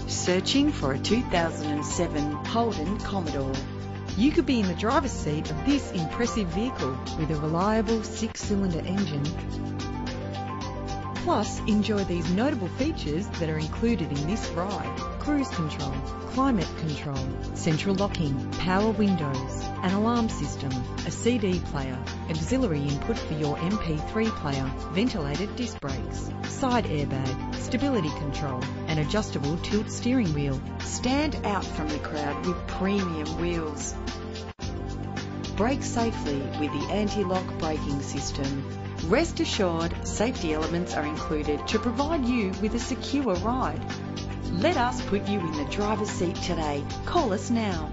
Searching for a 2007 Holden Commodore. You could be in the driver's seat of this impressive vehicle with a reliable 6-cylinder engine. Plus, enjoy these notable features that are included in this ride: cruise control, climate control, central locking, power windows, an alarm system, a CD player, auxiliary input for your MP3 player, ventilated disc brakes, side airbag, stability control, and adjustable tilt steering wheel. Stand out from the crowd with premium wheels. Brake safely with the anti-lock braking system. Rest assured, safety elements are included to provide you with a secure ride. Let us put you in the driver's seat today. Call us now.